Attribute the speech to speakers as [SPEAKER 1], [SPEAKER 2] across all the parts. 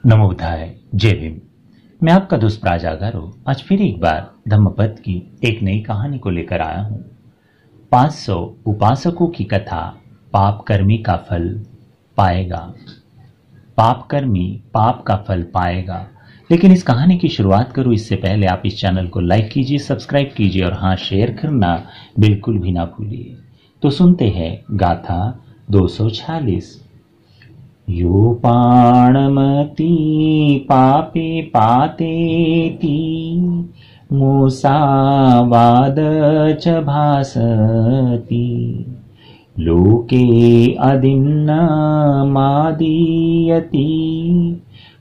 [SPEAKER 1] नमो बुद्धाय। जय भीम। मैं आपका दोस्त प्राजागरो आज फिर एक बार धम्मपद की एक नई कहानी को लेकर आया हूं। 500 उपासकों की कथा। पाप कर्मी का फल पाएगा। पाप कर्मी पाप का फल पाएगा। लेकिन इस कहानी की शुरुआत करूं इससे पहले आप इस चैनल को लाइक कीजिए, सब्सक्राइब कीजिए और हाँ, शेयर करना बिल्कुल भी ना भूलिए। तो सुनते हैं गाथा 246। योपाणमती पापे पातेति मूसावाद च भासति लोके अदिन्नमादीयति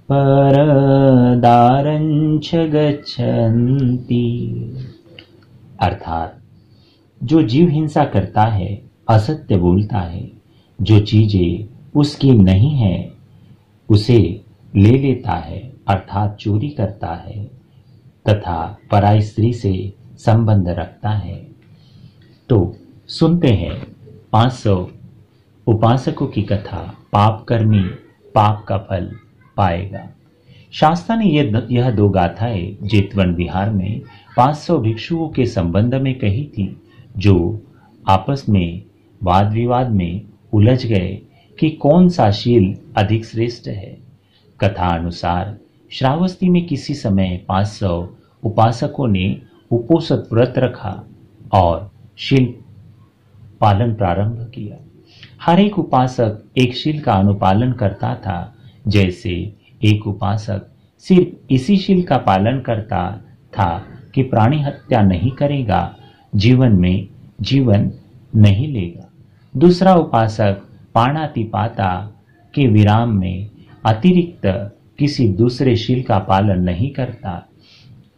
[SPEAKER 1] परदारञ्च गच्छन्ति। अर्थात जो जीव हिंसा करता है, असत्य बोलता है, जो चीजें उसकी नहीं है उसे ले लेता है अर्थात चोरी करता है तथा पराई स्त्री से संबंध रखता है। तो सुनते हैं 500 उपासकों की कथा। पाप कर्मी पाप का फल पाएगा। शास्त्र ने यह दो गाथाएं जेतवन बिहार में 500 भिक्षुओं के संबंध में कही थी, जो आपस में वाद विवाद में उलझ गए कि कौन सा शील अधिक श्रेष्ठ है। कथा अनुसार श्रावस्ती में किसी समय 500 उपासकों ने उपोषित व्रत रखा और शील पालन प्रारंभ किया। हर एक उपासक एक शील का अनुपालन करता था। जैसे एक उपासक सिर्फ इसी शील का पालन करता था कि प्राणी हत्या नहीं करेगा, जीवन में जीवन नहीं लेगा। दूसरा उपासक पाणातिपाता के विराम में अतिरिक्त किसी दूसरे शील का पालन नहीं करता,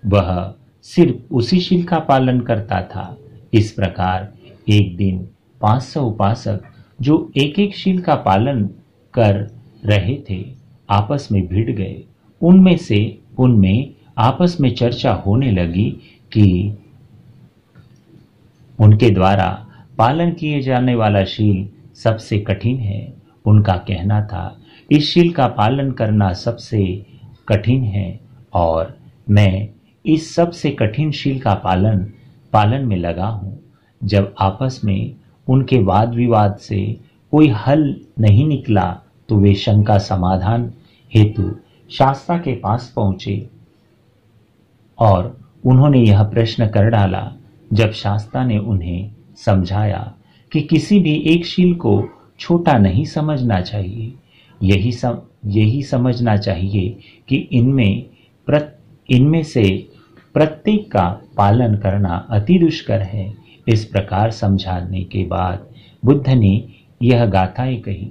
[SPEAKER 1] वह सिर्फ उसी शील का पालन करता था। इस प्रकार एक दिन 500 उपासक जो एक एक शील का पालन कर रहे थे आपस में भिड़ गए। उनमें आपस में चर्चा होने लगी कि उनके द्वारा पालन किए जाने वाला शील सबसे कठिन है। उनका कहना था, इस शील का पालन करना सबसे कठिन है और मैं इस सबसे कठिन शील का पालन में लगा हूं। जब आपस में उनके वाद विवाद से कोई हल नहीं निकला तो वे शंका समाधान हेतु शास्त्रा के पास पहुंचे और उन्होंने यह प्रश्न कर डाला। जब शास्त्रा ने उन्हें समझाया कि किसी भी एक शील को छोटा नहीं समझना चाहिए, यही समझना चाहिए कि इनमें से प्रत्येक का पालन करना अति दुष्कर है। इस प्रकार समझाने के बाद बुद्ध ने यह गाथाएं कही।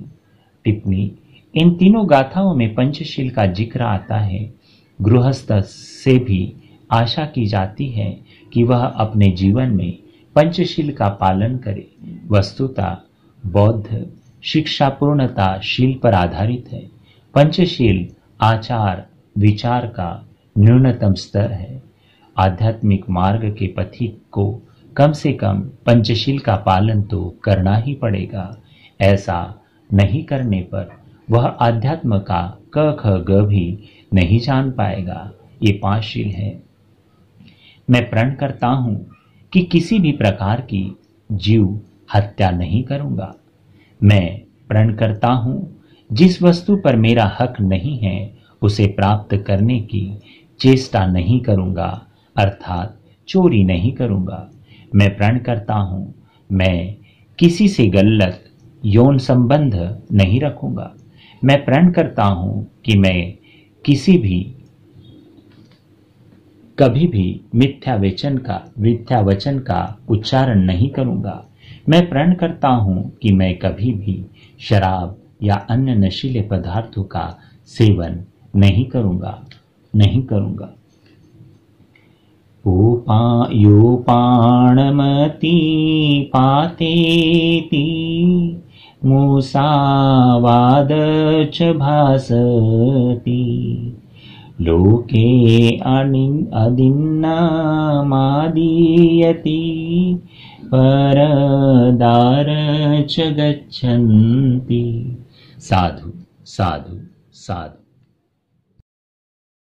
[SPEAKER 1] टिप्पणी: इन तीनों गाथाओं में पंचशील का जिक्र आता है। गृहस्थ से भी आशा की जाती है कि वह अपने जीवन में पंचशील का पालन करे। वस्तुतः बौद्ध शिक्षा पूर्णता शील पर आधारित है। पंचशील आचार विचार का न्यूनतम स्तर है। आध्यात्मिक मार्ग के पथिक को कम से कम पंचशील का पालन तो करना ही पड़ेगा। ऐसा नहीं करने पर वह अध्यात्म का क ख ग भी नहीं जान पाएगा। ये 5 शील है। मैं प्रण करता हूं कि किसी भी प्रकार की जीव हत्या नहीं करूंगा। मैं प्रण करता हूं जिस वस्तु पर मेरा हक नहीं है उसे प्राप्त करने की चेष्टा नहीं करूंगा, अर्थात चोरी नहीं करूंगा। मैं प्रण करता हूं मैं किसी से गलत यौन संबंध नहीं रखूंगा। मैं प्रण करता हूं कि मैं कभी भी मिथ्या वचन का उच्चारण नहीं करूंगा। मैं प्रण करता हूं कि मैं कभी भी शराब या अन्य नशीले पदार्थों का सेवन नहीं करूंगा। योपाणमती पातेति मूसावाद च भासति लोके अदिन्नमादीयति परदार च गच्छन्ति। साधु साधु साधु।